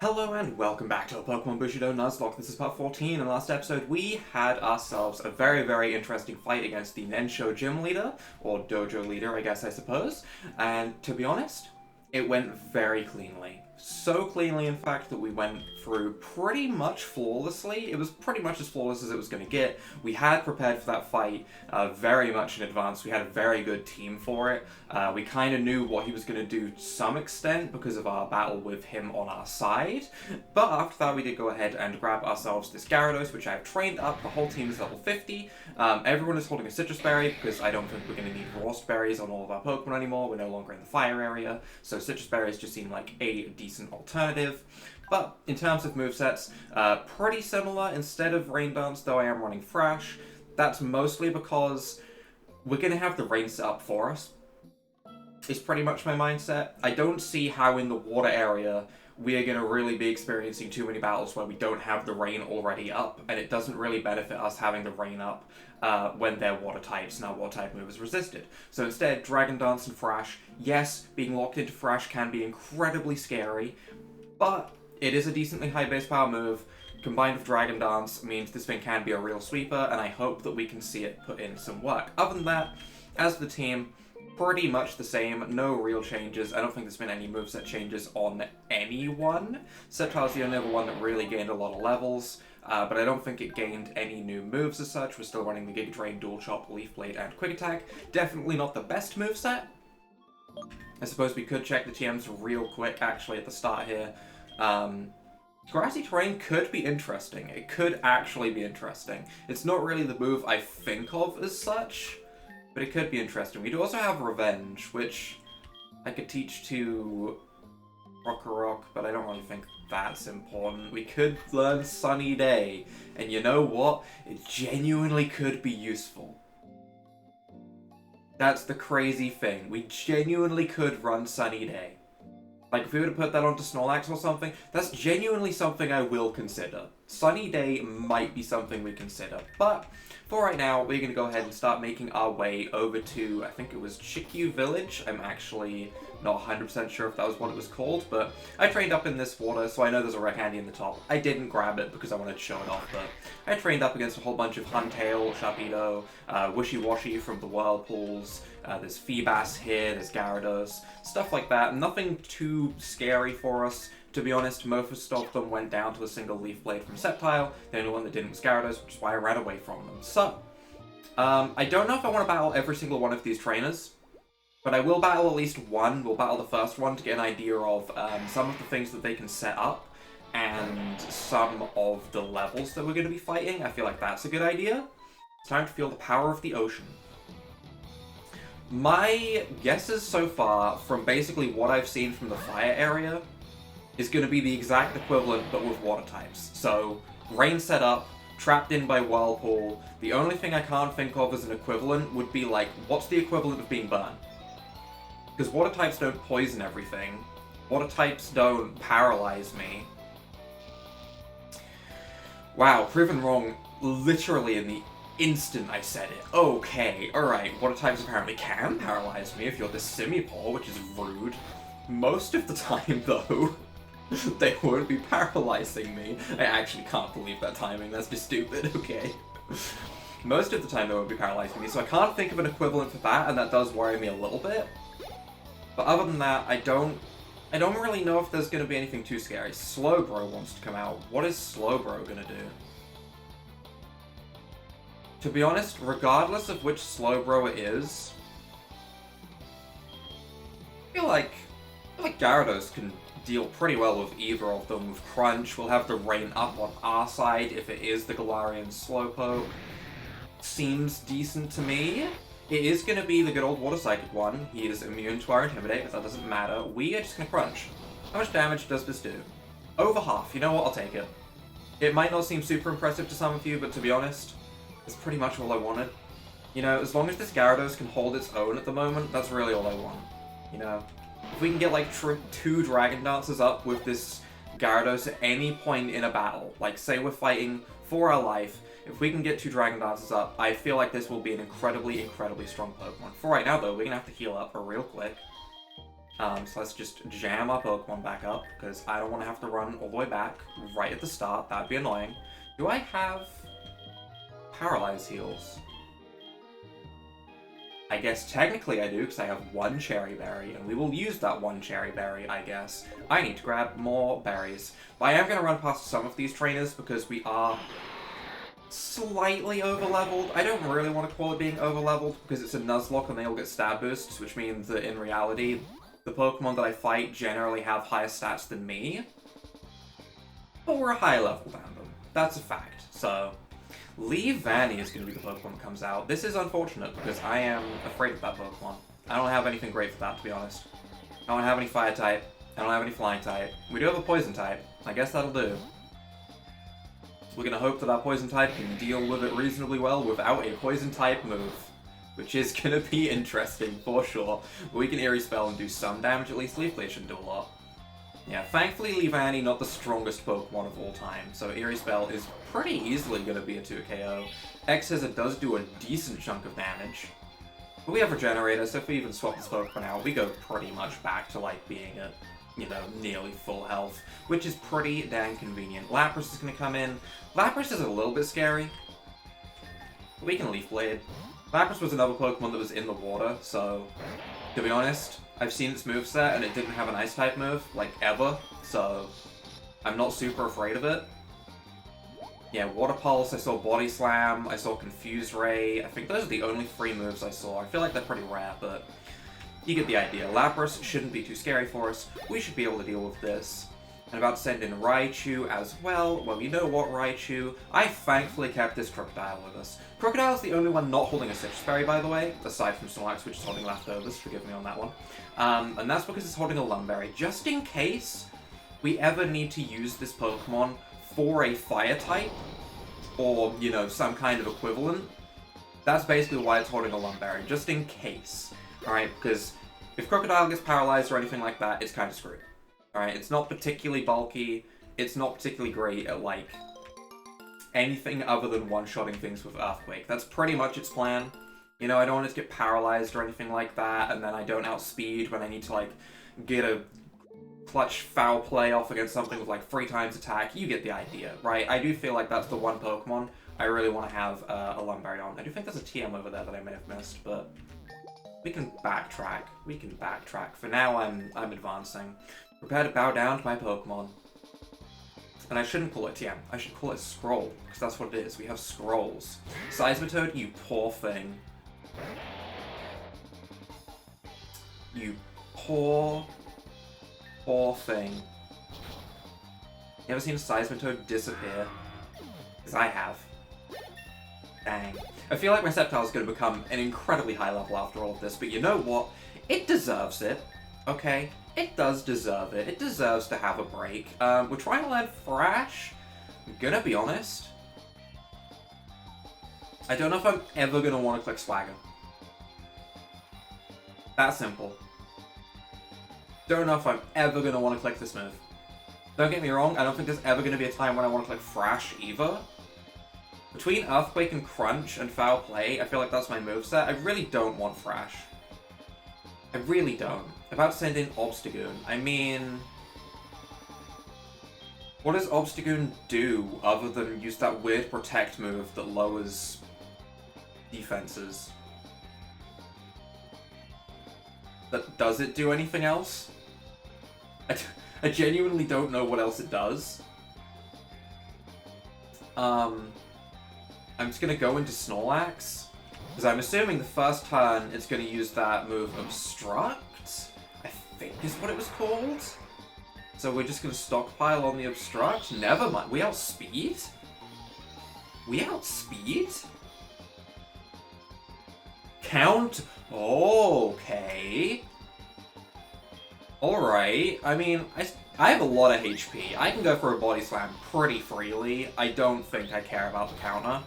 Hello and welcome back to Pokemon Bushido Nuzlocke. This is part 14. In the last episode, we had ourselves a very interesting fight against the Nensho gym leader, or dojo leader, I suppose. And to be honest, it went very cleanly. So cleanly, in fact, that we went through pretty much flawlessly. It was pretty much as flawless as it was going to get. We had prepared for that fight very much in advance. We had a very good team for it. We kind of knew what he was going to do to some extent because of our battle with him on our side. But after that, we did go ahead and grab ourselves this Gyarados, which I've trained up. The whole team is level 50. Everyone is holding a citrus berry because I don't think we're going to need frost berries on all of our Pokemon anymore. We're no longer in the fire area. So citrus berries just seem like a decent alternative. But in terms of movesets, pretty similar. Instead of Rain Dance, though, I am running Thrash. That's mostly because we're going to have the rain set up for us. Is pretty much my mindset. I don't see how in the water area we are going to really be experiencing too many battles where we don't have the rain already up, and it doesn't really benefit us having the rain up when they're water types and our water type move is resisted. So instead, Dragon Dance and Thrash. Yes, being locked into Thrash can be incredibly scary, but it is a decently high base power move. Combined with Dragon Dance means this thing can be a real sweeper, and I hope that we can see it put in some work. Other than that, as the team, pretty much the same, no real changes. I don't think there's been any moveset changes on anyone. Sceptile's the only other one that really gained a lot of levels, but I don't think it gained any new moves as such. We're still running the Giga Drain, Dual Chop, Leaf Blade, and Quick Attack. Definitely not the best moveset. I suppose we could check the TMs real quick, actually, at the start here. Grassy Terrain could be interesting. It could actually be interesting. It's not really the move I think of as such, but it could be interesting. We do also have Revenge, which I could teach to Rock, but I don't really think that's important. We could learn Sunny Day, and you know what? It genuinely could be useful. That's the crazy thing. We genuinely could run Sunny Day. Like, if we were to put that onto Snorlax or something, that's genuinely something I will consider. Sunny Day might be something we consider, but for right now, we're going to go ahead and start making our way over to, I think it was Chikyu Village. I'm actually not 100% sure if that was what it was called, but I trained up in this water, so I know there's a rare candy in the top. I didn't grab it because I wanted to show it off, but I trained up against a whole bunch of Huntail, Sharpedo, Wishy Washy from the Whirlpools. There's Feebas here, there's Gyarados, stuff like that. Nothing too scary for us. To be honest, most of them went down to a single Leaf Blade from Sceptile. The only one that didn't was Gyarados, which is why I ran away from them. So, I don't know if I want to battle every single one of these trainers, but I will battle at least one. We'll battle the first one to get an idea of some of the things that they can set up and some of the levels that we're going to be fighting. I feel like that's a good idea. It's time to feel the power of the ocean. My guesses so far, from basically what I've seen from the fire area, is going to be the exact equivalent, but with water types. So, rain set up, trapped in by Whirlpool. The only thing I can't think of as an equivalent would be like, what's the equivalent of being burned? Because water types don't poison everything. Water types don't paralyze me. Wow, proven wrong literally in the instant I said it. Okay, alright, water types apparently can paralyze me if you're the Simipour, which is rude. Most of the time, though, they won't be paralyzing me. I actually can't believe that timing, that's just stupid, okay. Most of the time they won't be paralyzing me, so I can't think of an equivalent for that, and that does worry me a little bit. But other than that, I don't really know if there's going to be anything too scary. Slowbro wants to come out. What is Slowbro going to do? To be honest, regardless of which Slowbro it is, I feel like Gyarados can deal pretty well with either of them. With Crunch, we'll have the rain up on our side if it is the Galarian Slowpoke. Seems decent to me. It is going to be the good old Water Psychic one. He is immune to our Intimidate, but that doesn't matter. We are just going to Crunch. How much damage does this do? Over half. You know what? I'll take it. It might not seem super impressive to some of you, but to be honest, it's pretty much all I wanted. You know, as long as this Gyarados can hold its own at the moment, that's really all I want. You know? If we can get like 2 Dragon Dances up with this Gyarados at any point in a battle, like say we're fighting for our life, if we can get 2 Dragon Dances up, I feel like this will be an incredibly strong Pokemon. For right now though, we're gonna have to heal up real quick. So let's just jam our Pokemon back up, because I don't want to have to run all the way back right at the start. That'd be annoying. Do I have Paralyze Heals? I guess technically I do, because I have one Cherry Berry, and we will use that one Cherry Berry, I guess. I need to grab more berries. But I am going to run past some of these trainers, because we are slightly over-leveled. I don't really want to call it being over-leveled, because it's a Nuzlocke and they all get stat boosts, which means that in reality, the Pokemon that I fight generally have higher stats than me. But we're a higher level than them. That's a fact. So, Leavanny is going to be the Pokemon that comes out. This is unfortunate, because I am afraid of that Pokemon. I don't have anything great for that, to be honest. I don't have any Fire type. I don't have any Flying type. We do have a Poison type. I guess that'll do. We're going to hope that our Poison type can deal with it reasonably well without a Poison type move, which is going to be interesting for sure. But we can Eerie Spell and do some damage at least. Leaf Blade shouldn't do a lot. Yeah, thankfully Leavanny not the strongest Pokemon of all time, so Eerie Spell is pretty easily going to be a 2 KO. X says it does do a decent chunk of damage. But we have Regenerator, so if we even swap this Pokemon out, we go pretty much back to like being at, you know, nearly full health, which is pretty dang convenient. Lapras is going to come in. Lapras is a little bit scary, but we can Leaf Blade. Lapras was another Pokemon that was in the water, so to be honest, I've seen its moveset and it didn't have an Ice-type move, like, ever, so I'm not super afraid of it. Yeah, Water Pulse, I saw Body Slam, I saw Confuse Ray. I think those are the only 3 moves I saw. I feel like they're pretty rare, but you get the idea. Lapras shouldn't be too scary for us. We should be able to deal with this. I'm about to send in Raichu as well. Well, you know what, Raichu? I thankfully kept this Crocodile with us. Crocodile's the only one not holding a Citrus Berry, by the way, aside from Snorlax, which is holding leftovers. Forgive me on that one. And that's because it's holding a Lumberry. Just in case we ever need to use this Pokemon for a Fire type, or, you know, some kind of equivalent, that's basically why it's holding a Lumberry, just in case. Alright, because if Crocodile gets paralyzed or anything like that, it's kind of screwed. Alright, it's not particularly bulky, it's not particularly great at, like, anything other than one-shotting things with Earthquake. That's pretty much its plan. You know, I don't want it to get paralyzed or anything like that, and then I don't outspeed when I need to, like, get a clutch foul play off against something with, like, 3 times attack. You get the idea, right? I do feel like that's the one Pokemon I really want to have a Lumberry on. I do think there's a TM over there that I may have missed, but we can backtrack. We can backtrack. For now, I'm advancing. Prepare to bow down to my Pokemon. And I shouldn't call it TM. I should call it Scroll, because that's what it is. We have Scrolls. Seismitoad, you poor thing. You poor thing. You ever seen a Seismitoad disappear? Because I have. Dang. I feel like my Sceptile is going to become an incredibly high level after all of this, but you know what? It deserves it. Okay? It does deserve it. It deserves to have a break. We're trying to learn Thrash. I'm gonna be honest. I don't know if I'm ever gonna want to click Swagger. That simple. Don't know if I'm ever gonna want to click this move. Don't get me wrong, I don't think there's ever gonna be a time when I want to click Thrash either. Between Earthquake and Crunch and Foul Play, I feel like that's my moveset. I really don't want Thrash. I really don't. About to send in Obstagoon. I mean, what does Obstagoon do other than use that weird Protect move that lowers defenses? But does it do anything else? I genuinely don't know what else it does. I'm just gonna go into Snorlax, because I'm assuming the first turn it's gonna use that move Obstruct, I think is what it was called. So we're just gonna stockpile on the Obstruct? Never mind. We outspeed? We outspeed? Count? Oh, okay. Alright. I mean, I have a lot of HP. I can go for a Body Slam pretty freely. I don't think I care about the counter.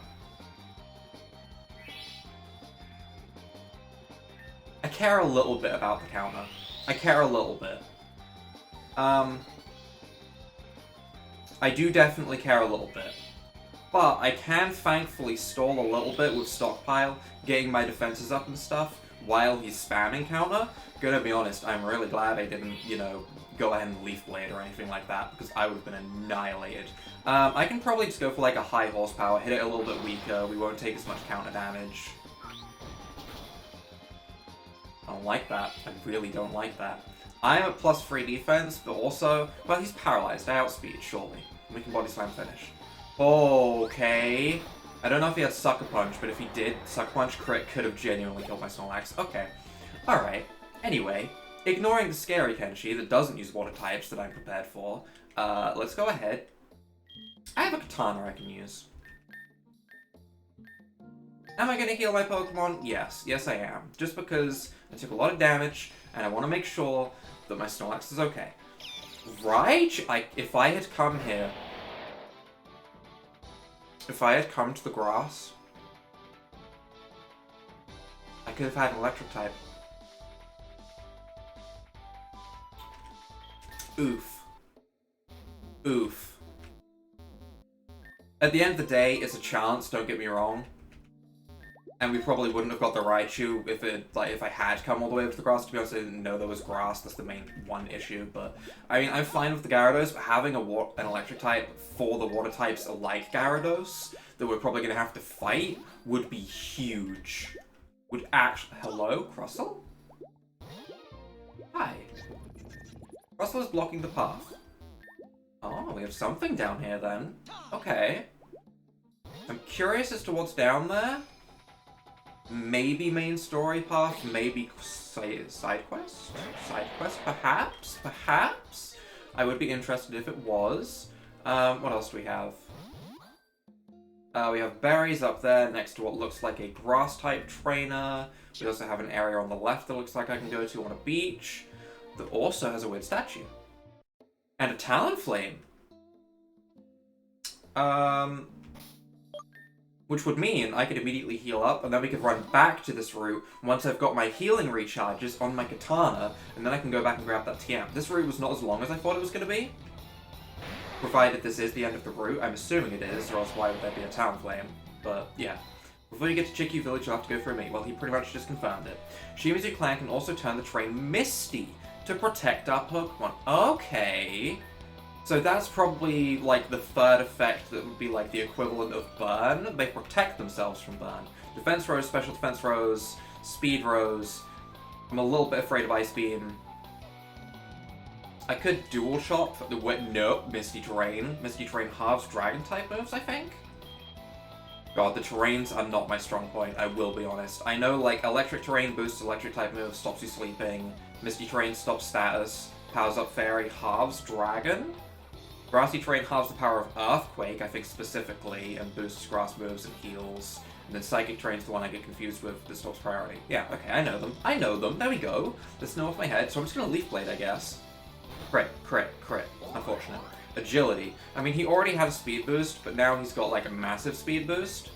I care a little bit about the counter. I care a little bit. I do definitely care a little bit. But I can thankfully stall a little bit with Stockpile, getting my defenses up and stuff, while he's spamming counter, gonna be honest, I'm really glad I didn't, go ahead and Leaf Blade or anything like that, because I would have been annihilated. I can probably just go for like a high horsepower, hit it a little bit weaker, we won't take as much counter damage. I don't like that. I really don't like that. I am at +3 defense, but also, well, he's paralyzed. I outspeed, surely. We can body slam finish. Okay. I don't know if he had Sucker Punch, but if he did, Sucker Punch crit could have genuinely killed my Snorlax. Okay. Alright. Anyway, ignoring the scary Kenshi that doesn't use water types that I'm prepared for, let's go ahead. I have a Katana I can use. Am I going to heal my Pokemon? Yes. Yes, I am. Just because I took a lot of damage, and I want to make sure that my Snorlax is okay. Right? If I had come here... If I had come to the grass, I could have had an electric type. Oof. Oof. At the end of the day, it's a chance, don't get me wrong. And we probably wouldn't have got the Raichu if I had come all the way up to the grass. To be honest, I didn't know there was grass. That's the main one issue. But I mean, I'm fine with the Gyarados, but having an electric type for the water types like Gyarados that we're probably gonna have to fight would be huge. Would actually... Hello, Crustle? Hi. Crustle is blocking the path. Oh, we have something down here then. Okay. I'm curious as to what's down there. Maybe main story path, maybe side quest? Side quest, perhaps? Perhaps? I would be interested if it was. What else do we have? We have berries up there next to what looks like a grass-type trainer. We also have an area on the left that looks like I can go to on a beach that also has a weird statue. And a Talonflame. Which would mean I could immediately heal up, and then we could run back to this route once I've got my healing recharges on my Katana, and then I can go back and grab that TM. This route was not as long as I thought it was going to be. Provided this is the end of the route. I'm assuming it is, or else why would there be a Talonflame? But, yeah. Before you get to Chikyu Village, you'll have to go through me. Well, he pretty much just confirmed it. Shimizu Clan can also turn the terrain misty to protect our Pokemon. Okay. So that's probably, like, the third effect that would be, like, the equivalent of Burn. They protect themselves from Burn. Defense Rose, Special Defense Rose, Speed Rose. I'm a little bit afraid of Ice Beam. I could Dual Shot. Nope, Misty Terrain. Misty Terrain halves Dragon-type moves, I think? God, the terrains are not my strong point, I will be honest. I know, like, Electric Terrain boosts Electric-type moves, stops you sleeping. Misty Terrain stops status. Powers up Fairy, halves Dragon? Grassy Terrain halves the power of Earthquake, I think specifically, and boosts grass moves and heals. And then Psychic Terrain's the one I get confused with that stops priority. Yeah, okay, I know them. I know them. There we go. There's no off my head, so I'm just gonna Leaf Blade, I guess. Crit, crit, crit. Unfortunate. Agility. I mean, he already had a speed boost, but now he's got, like, a massive speed boost.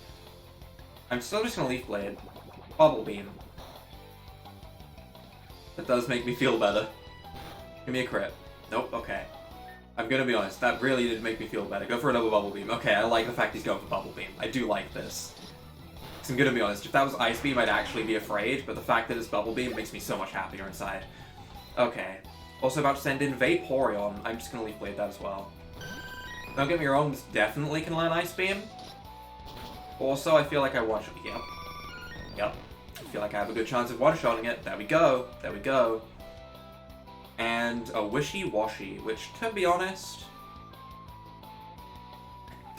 I'm still just gonna Leaf Blade. Bubble Beam. That does make me feel better. Give me a crit. Nope, okay. I'm gonna be honest, that really did make me feel better. Go for another Bubble Beam. Okay, I like the fact he's going for Bubble Beam. I do like this. Because I'm gonna be honest, if that was Ice Beam, I'd actually be afraid, but the fact that it's Bubble Beam makes me so much happier inside. Okay. Also about to send in Vaporeon. I'm just gonna Leaf Blade that as well. Don't get me wrong, this definitely can land Ice Beam. Also, I feel like I one-shot. Yep. Yep. I feel like I have a good chance of one-shotting it. There we go. There we go. And a Wishy-Washy, which, to be honest,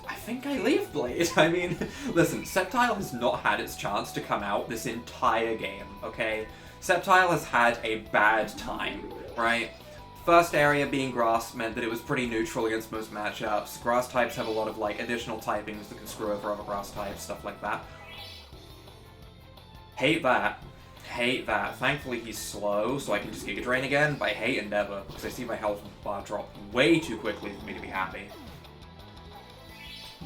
I think I Leaf Blade. I mean, listen, Sceptile has not had its chance to come out this entire game, okay? Sceptile has had a bad time, right? First area being grass meant that it was pretty neutral against most matchups. Grass types have a lot of, like, additional typings that can screw over other grass types, stuff like that. Hate that. Hate that. Thankfully he's slow, so I can just Giga Drain again, but I hate Endeavor, because I see my health bar drop way too quickly for me to be happy.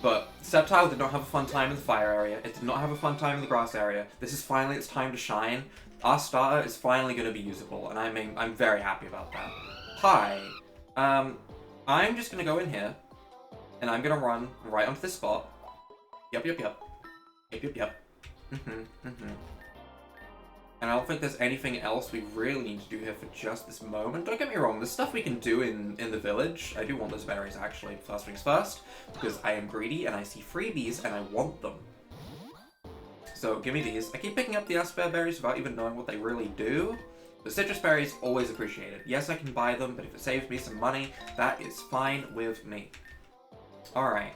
But Sceptile did not have a fun time in the fire area, it did not have a fun time in the grass area. This is finally its time to shine. Our starter is finally going to be usable, and I'm very happy about that. Hi. I'm just going to go in here, and I'm going to run right onto this spot. Yep, yep, yep. Yep, yep, yep. And I don't think there's anything else we really need to do here for just this moment. Don't get me wrong, there's stuff we can do in the village. I do want those berries, actually. First things first, because I am greedy and I see freebies and I want them. So give me these. I keep picking up the Asper berries without even knowing what they really do. The citrus berries, always appreciated. Yes, I can buy them, but if it saves me some money, that is fine with me. Alright.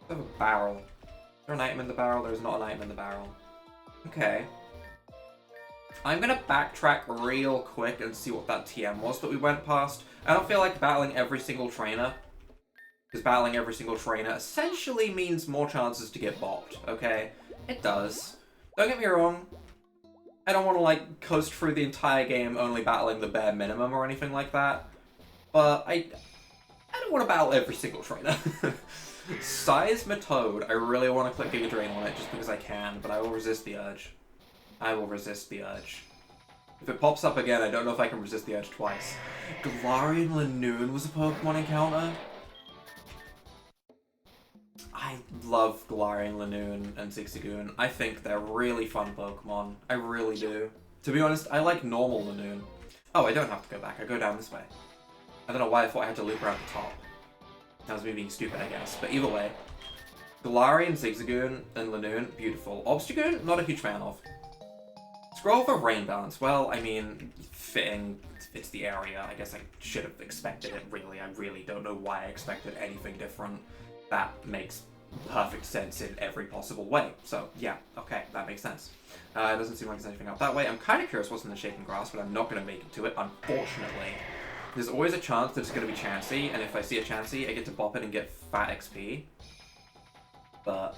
I have a barrel. Is there an item in the barrel? There's not an item in the barrel. Okay. I'm gonna backtrack real quick and see what that TM was that we went past. I don't feel like battling every single trainer. Because battling every single trainer essentially means more chances to get bopped, okay? It does. Don't get me wrong. I don't want to, like, coast through the entire game only battling the bare minimum or anything like that. But I don't want to battle every single trainer. Seismitoad. I really want to click Giga Drain on it just because I can, but I will resist the urge. I will resist the urge. If it pops up again, I don't know if I can resist the urge twice. Galarian Lanoon was a Pokemon encounter? I love Galarian Lanoon and Zigzagoon. I think they're really fun Pokemon. I really do. To be honest, I like normal Lanoon. Oh, I don't have to go back. I go down this way. I don't know why I thought I had to loop around the top. That was me being stupid, I guess. But either way. Galarian, Zigzagoon, and Lanoon, beautiful. Obstagoon, not a huge fan of. Scroll for Rain Balance. Well, I mean, fits the area. I guess I should have expected it, really. I really don't know why I expected anything different. That makes perfect sense in every possible way. So, yeah, okay, that makes sense. It doesn't seem like there's anything out that way. I'm kind of curious what's in the Shaken Grass, but I'm not going to make it to it, unfortunately. There's always a chance that it's going to be Chansey, and if I see a Chansey, I get to bop it and get fat XP. But,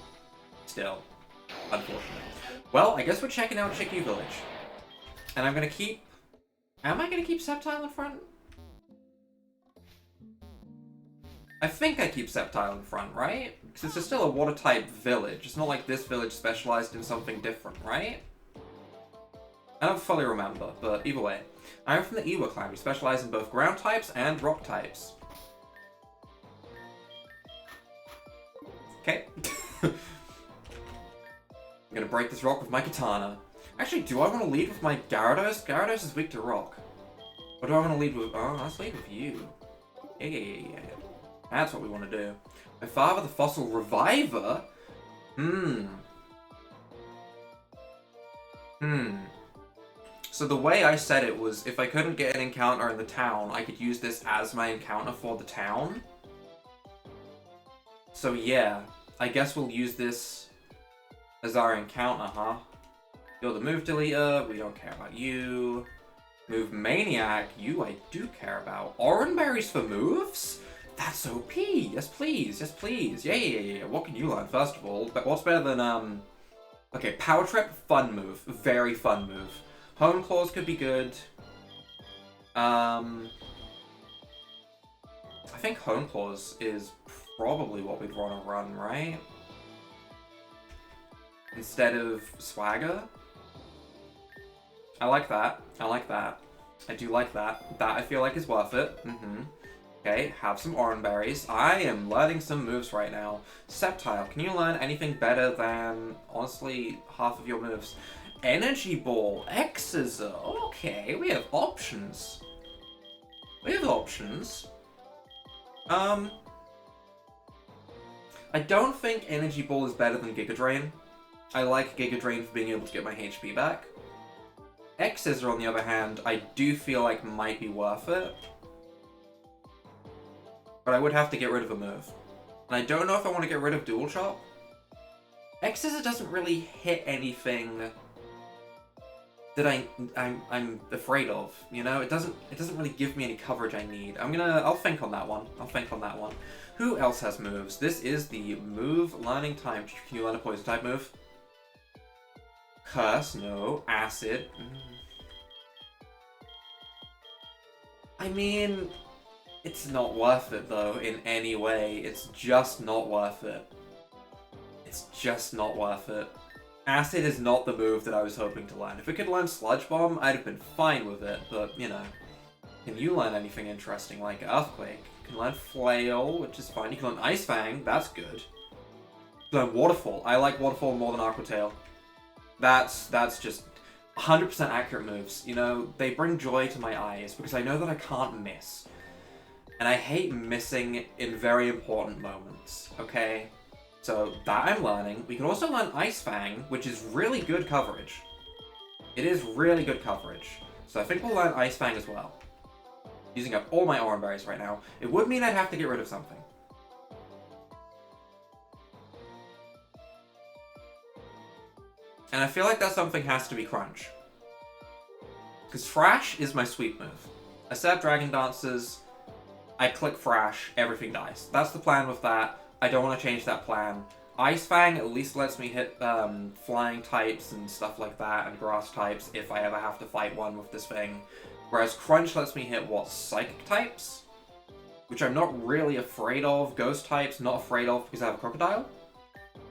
still, unfortunate. Well, I guess we're checking out Chikyu Village. And I'm going to keep... Am I going to keep Sceptile in front? I think I keep Sceptile in front, right? Because it's still a water-type village. It's not like this village specialized in something different, right? I don't fully remember, but either way. I'm from the Iwa clan. We specialize in both ground types and rock types. Okay. I'm gonna break this rock with my katana. Actually, do I want to lead with my Gyarados? Gyarados is weak to rock. Or do I want to lead with... Oh, let's lead with you. Yeah. That's what we want to do. My father, the fossil reviver? So the way I said it was, if I couldn't get an encounter in the town, I could use this as my encounter for the town. So yeah, I guess we'll use this as our encounter, huh? You're the move deleter, we don't care about you. Move maniac, you I do care about. Oran berries for moves? That's OP! Yes please, yes please. Yeah. What can you learn first of all? But what's better than, okay, Power Trip, fun move. Very fun move. Hone Claws could be good. I think Hone Claws is probably what we'd want to run, right? Instead of Swagger? I like that. I do like that. That I feel like is worth it. Okay, have some Oran berries. I am learning some moves right now. Sceptile, can you learn anything better than, honestly, half of your moves? Energy Ball, Exeter. Okay, we have options. I don't think Energy Ball is better than Giga Drain. I like Giga Drain for being able to get my HP back. X-Scissor, on the other hand, I do feel like might be worth it. But I would have to get rid of a move. And I don't know if I want to get rid of Dual Chop. X-Scissor doesn't really hit anything that I'm afraid of, you know? It doesn't really give me any coverage I need. I'll think on that one. Who else has moves? This is the move learning time. Can you learn a poison type move? Curse, no. Acid. I mean, it's not worth it though, in any way. It's just not worth it. Acid is not the move that I was hoping to learn. If it could learn Sludge Bomb, I'd have been fine with it, but, you know. Can you learn anything interesting, like Earthquake? You can learn Flail, which is fine. You can learn Ice Fang, that's good. You can learn Waterfall. I like Waterfall more than Aqua Tail. That's just 100% accurate moves. You know, they bring joy to my eyes because I know that I can't miss. And I hate missing in very important moments, okay? So that I'm learning. We can also learn Ice Fang, which is really good coverage. It is really good coverage. So I think we'll learn Ice Fang as well. Using up all my Oran Berries right now. It would mean I'd have to get rid of something. And I feel like that something has to be Crunch. Because Thrash is my sweep move. I set up Dragon Dances, I click Thrash, everything dies. That's the plan with that. I don't want to change that plan. Ice Fang at least lets me hit flying types and stuff like that, and grass types if I ever have to fight one with this thing. Whereas Crunch lets me hit, what, psychic types? Which I'm not really afraid of. Ghost types, not afraid of because I have a Crocodile.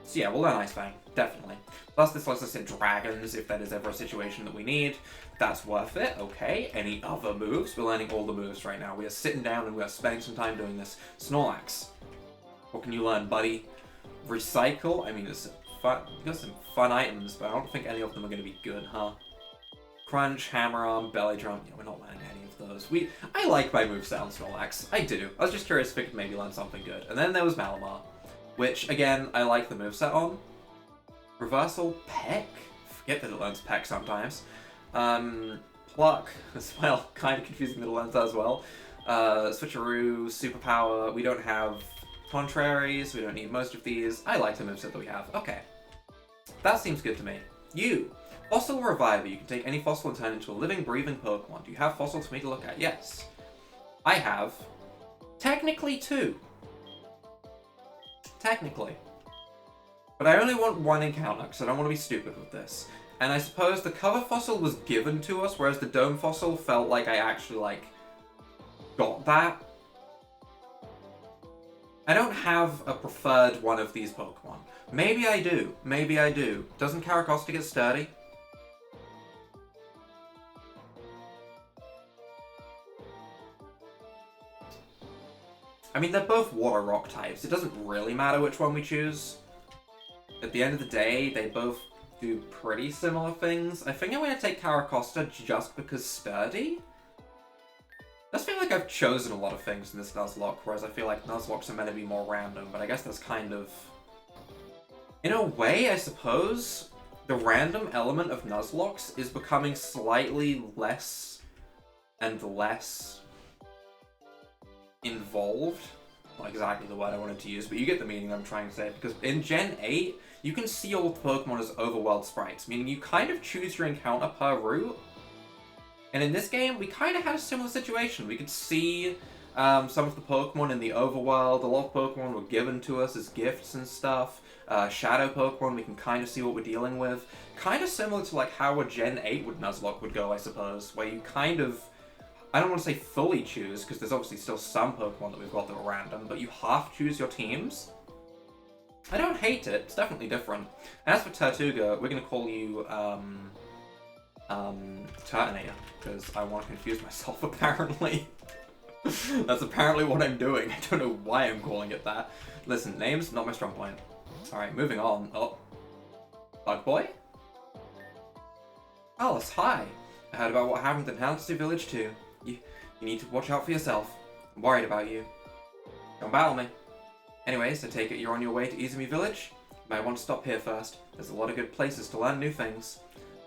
So yeah, we'll learn Ice Fang, definitely. Plus this lets us hit dragons if that is ever a situation that we need. That's worth it, okay. Any other moves? We're learning all the moves right now. We are sitting down and we are spending some time doing this. Snorlax. What can you learn, buddy? Recycle? I mean, you got some fun items, but I don't think any of them are going to be good, huh? Crunch, Hammer Arm, Belly Drum. Yeah, we're not learning any of those. I like my moveset on Snorlax. I do. I was just curious if it could maybe learn something good. And then there was Malamar, which, again, I like the moveset on. Reversal, Peck? Forget that it learns Peck sometimes. Pluck as well. Kind of confusing that it learns that as well. Switcheroo, Superpower. We don't have Contraries. We don't need most of these. I like the moveset that we have. Okay. That seems good to me. You. Fossil Reviver. You can take any fossil and turn it into a living, breathing Pokemon. Do you have fossils for me to look at? Yes. I have technically 2. Technically. But I only want 1 encounter, because I don't want to be stupid with this. And I suppose the cover fossil was given to us, whereas the dome fossil felt like I actually, got that. I don't have a preferred one of these Pokemon. Maybe I do. Maybe I do. Doesn't Caracosta get sturdy? I mean, they're both water rock types. It doesn't really matter which one we choose. At the end of the day, they both do pretty similar things. I think I'm going to take Caracosta just because sturdy. I just feel like I've chosen a lot of things in this Nuzlocke, whereas I feel like Nuzlockes are meant to be more random, but I guess that's kind of... In a way, I suppose, the random element of Nuzlockes is becoming slightly less and less involved. Not exactly the word I wanted to use, but you get the meaning I'm trying to say, because in Gen 8, you can see all the Pokemon as overworld sprites, meaning you kind of choose your encounter per route. And in this game, we kind of had a similar situation. We could see some of the Pokemon in the overworld. A lot of Pokemon were given to us as gifts and stuff. Shadow Pokemon, we can kind of see what we're dealing with. Kind of similar to how a Gen 8 Nuzlocke would go, I suppose, where you kind of... I don't want to say fully choose, because there's obviously still some Pokemon that we've got that are random, but you half choose your teams. I don't hate it, it's definitely different. And as for Turtuga, we're going to call you, Turtonator, because I want to confuse myself, apparently. That's apparently what I'm doing. I don't know why I'm calling it that. Listen, names, not my strong point. Alright, moving on. Oh. Bug Boy? Alice, hi! I heard about what happened in Chikyu Village too. You need to watch out for yourself. I'm worried about you. Don't battle me. Anyways, I take it you're on your way to Izumi Village? You might want to stop here first. There's a lot of good places to learn new things.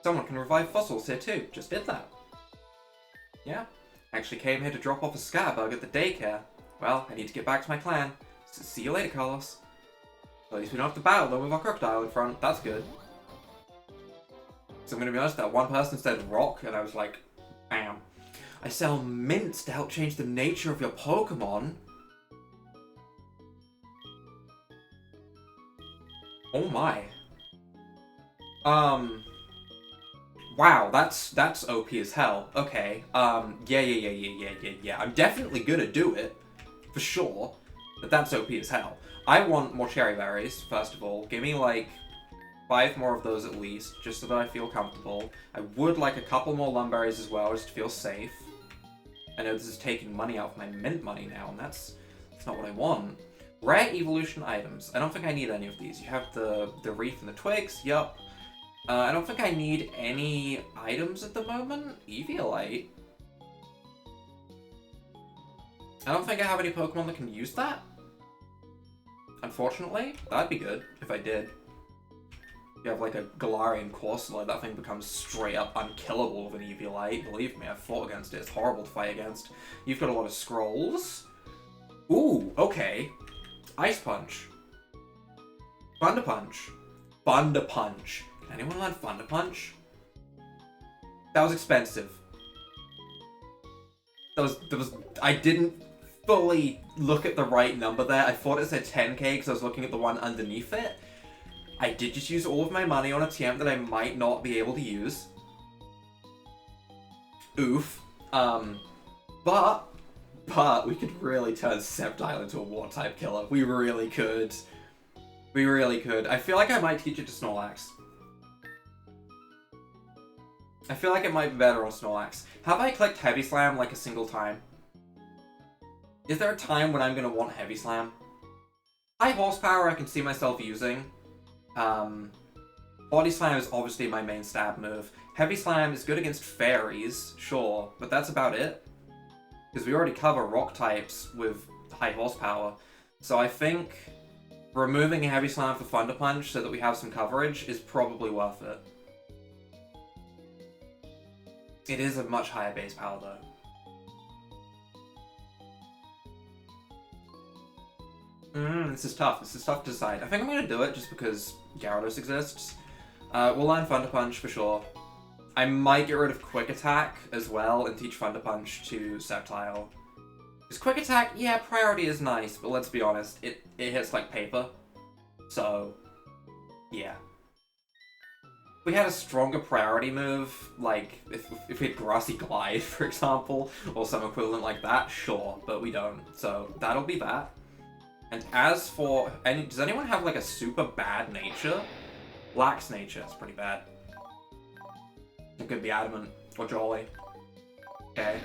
Someone can revive fossils here too. Just did that. Yeah. Actually came here to drop off a Scatterbug at the daycare. Well, I need to get back to my clan. See you later, Carlos. At least we don't have to battle them with our Crocodile in front. That's good. So I'm gonna be honest, that one person said rock, and I was like, bam. I sell mints to help change the nature of your Pokemon. Oh my. Wow, that's OP as hell. Okay. Yeah. I'm definitely gonna do it, for sure. But that's OP as hell. I want more cherry berries, first of all. Give me, 5 more of those at least, just so that I feel comfortable. I would like a couple more lumberries as well, just to feel safe. I know this is taking money out of my mint money now, and that's not what I want. Rare evolution items. I don't think I need any of these. You have the reef and the twigs, yup. I don't think I need any items at the moment. Eviolite. I don't think I have any Pokemon that can use that. Unfortunately. That'd be good if I did. If you have like a Galarian Corsola, that thing becomes straight up unkillable with an Eviolite. Believe me, I've fought against it. It's horrible to fight against. You've got a lot of scrolls. Ooh, okay. Ice Punch. Thunder Punch. Thunder Punch. Can anyone learn Thunder Punch? That was expensive. I didn't fully look at the right number there. I thought it said 10k because I was looking at the one underneath it. I did just use all of my money on a TM that I might not be able to use. Oof. But we could really turn Sceptile into a Water-type killer. We really could. We really could. I feel like I might teach it to Snorlax. I feel like it might be better on Snorlax. Have I clicked Heavy Slam like a single time? Is there a time when I'm going to want Heavy Slam? High horsepower I can see myself using. Body Slam is obviously my main stab move. Heavy Slam is good against fairies, sure, but that's about it. Because we already cover rock types with high horsepower. So I think removing a Heavy Slam for Thunder Punch so that we have some coverage is probably worth it. It is a much higher base power though. This is tough. This is tough to decide. I think I'm going to do it just because Gyarados exists. We'll learn Thunder Punch for sure. I might get rid of Quick Attack as well and teach Thunder Punch to Sceptile. Because Quick Attack, yeah, priority is nice, but let's be honest, it hits like paper. So, yeah. If we had a stronger priority move, like if we had Grassy Glide, for example, or some equivalent like that, sure, but we don't. So that'll be that. And as for does anyone have like a super bad nature? Lax nature, it's pretty bad. It could be Adamant or Jolly. Okay.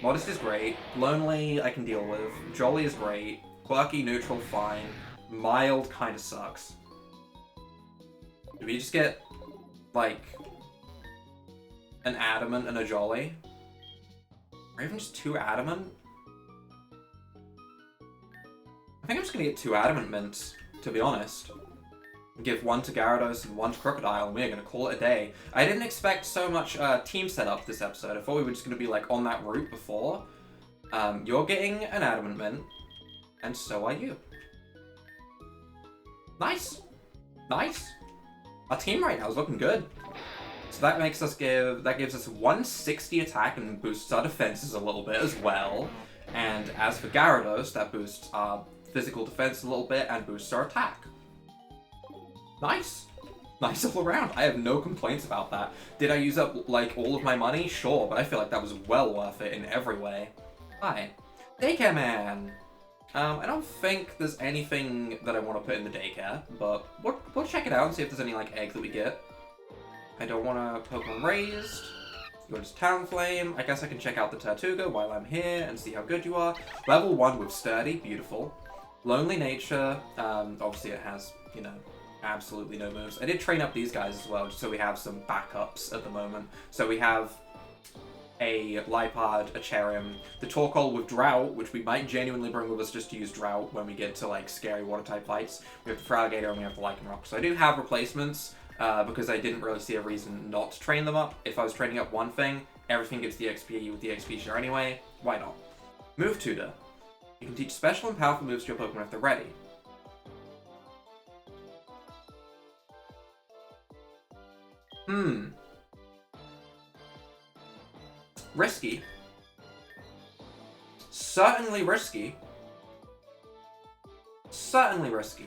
Modest is great. Lonely, I can deal with. Jolly is great. Quirky, neutral, fine. Mild kind of sucks. Do we just get like an Adamant and a Jolly? Or even just 2 Adamant? I think I'm just gonna get 2 Adamant Mints, to be honest. Give 1 to Gyarados and 1 to Crocodile, and we're gonna call it a day. I didn't expect so much team setup this episode. I thought we were just gonna be like on that route before. You're getting an Adamant Mint, and so are you. Nice! Nice! Our team right now is looking good. So that makes us gives us 160 attack and boosts our defenses a little bit as well. And as for Gyarados, that boosts our physical defense a little bit and boosts our attack. Nice. Nice all around. I have no complaints about that. Did I use up like all of my money? Sure, but I feel like that was well worth it in every way. Hi. Daycare Man. I don't think there's anything that I want to put in the daycare, but we'll check it out and see if there's any like egg that we get. I don't want a Pokemon raised. Go to Talonflame. I guess I can check out the Tortuga while I'm here and see how good you are. Level 1 with Sturdy, beautiful. Lonely Nature, obviously it has, you know, absolutely no moves. I did train up these guys as well, just so we have some backups at the moment. So we have a Liepard, a Cherium, the Torkoal with Drought, which we might genuinely bring with us just to use Drought when we get to, like, scary water-type fights. We have the Feraligatr and we have the Lycanroc. So I do have replacements, because I didn't really see a reason not to train them up. If I was training up one thing, everything gets the XP with the XP share anyway. Why not? Move Tutor. You can teach special and powerful moves to your Pokemon if they're ready. Risky. Certainly risky. Certainly risky.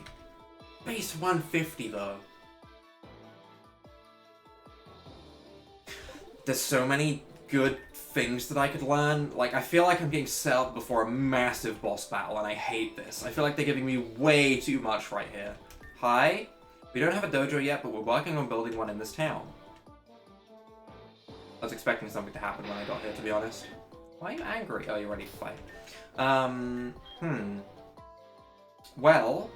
Base 150 though. There's so many good things that I could learn. Like, I feel like I'm getting set up before a massive boss battle, and I hate this. I feel like they're giving me way too much right here. Hi? We don't have a dojo yet, but we're working on building one in this town. I was expecting something to happen when I got here, to be honest. Why are you angry? Oh, you're ready to fight. Well...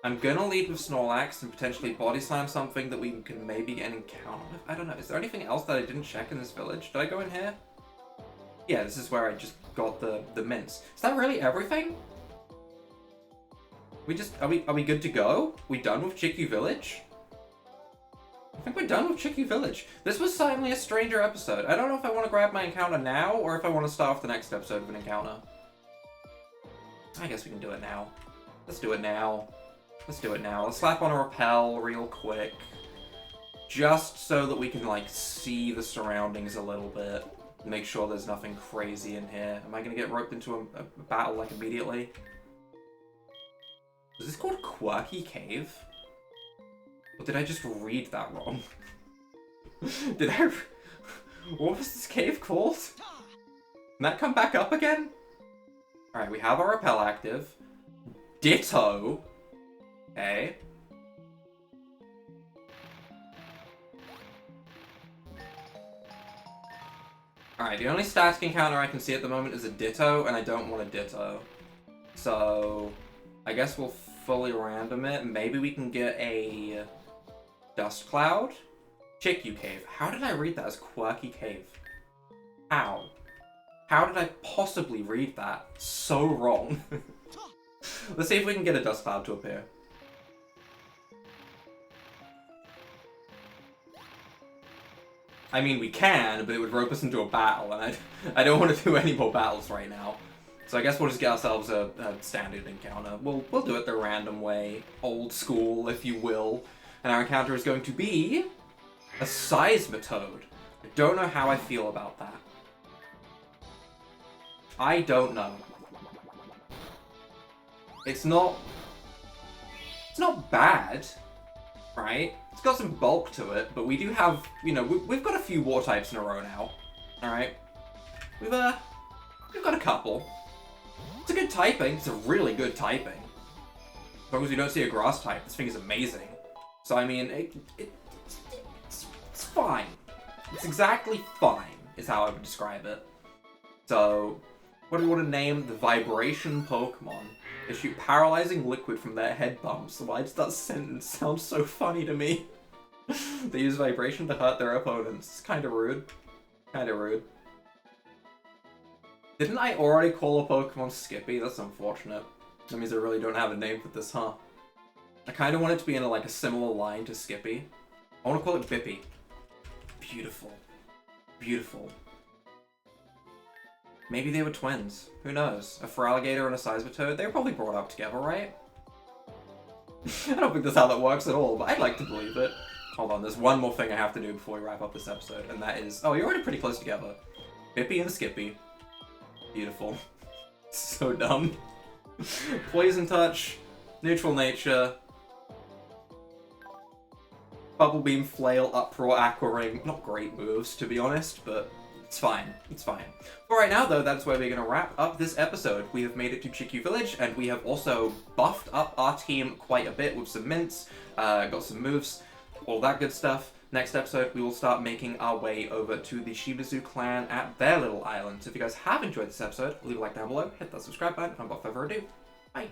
I'm gonna lead with Snorlax and potentially Body Slam something that we can maybe get an encounter with. I don't know. Is there anything else that I didn't check in this village? Did I go in here? Yeah, this is where I just got the mints. Is that really everything? Are we good to go? We done with Chikyu Village? I think we're done with Chikyu Village. This was certainly a stranger episode. I don't know if I want to grab my encounter now or if I want to start off the next episode with an encounter. I guess we can do it now. Let's do it now. Let's do it now. Let's slap on a repel real quick. Just so that we can, like, see the surroundings a little bit. Make sure there's nothing crazy in here. Am I going to get roped into a battle, like, immediately? Is this called Quirky Cave? Or did I just read that wrong? Did I... What was this cave called? Can that come back up again? Alright, we have our repel active. Ditto. Okay. Alright, the only static encounter I can see at the moment is a Ditto, and I don't want a Ditto. So, I guess we'll fully random it. Maybe we can get a Dust Cloud? Chikyu Cave. How did I read that as Quirky Cave? How? How did I possibly read that so wrong? Let's see if we can get a Dust Cloud to appear. I mean, we can, but it would rope us into a battle, and I don't want to do any more battles right now. So I guess we'll just get ourselves a standard encounter. We'll do it the random way, old school, if you will. And our encounter is going to be a Seismitoad. I don't know how I feel about that. I don't know. It's not bad, right? It's got some bulk to it, but we do have, you know, we've got a few war types in a row now. Alright? We've got a couple. It's a good typing. It's a really good typing. As long as we don't see a grass type, this thing is amazing. So, I mean, it's fine. It's exactly fine, is how I would describe it. So, what do we want to name the Vibration Pokemon? They shoot paralyzing liquid from their head bumps. Why does that sentence sound so funny to me? They use vibration to hurt their opponents. It's kind of rude. Kind of rude. Didn't I already call a Pokemon Skippy? That's unfortunate. That means I really don't have a name for this, huh? I kind of want it to be in a similar line to Skippy. I want to call it Bippy. Beautiful. Beautiful. Maybe they were twins. Who knows? A Feraligatr and a Seismitoad? They were probably brought up together, right? I don't think that's how that works at all, but I'd like to believe it. Hold on, there's one more thing I have to do before we wrap up this episode, and that is... Oh, you're already pretty close together. Bippy and Skippy. Beautiful. So dumb. Poison Touch. Neutral Nature. Bubble Beam, Flail, Uproar, Aqua Ring. Not great moves, to be honest, but... It's fine. It's fine. For right now, though, that's where we're going to wrap up this episode. We have made it to Chikyu Village, and we have also buffed up our team quite a bit with some mints, got some moves, all that good stuff. Next episode, we will start making our way over to the Shibizu clan at their little island. So if you guys have enjoyed this episode, leave a like down below, hit that subscribe button, and without further ado, bye!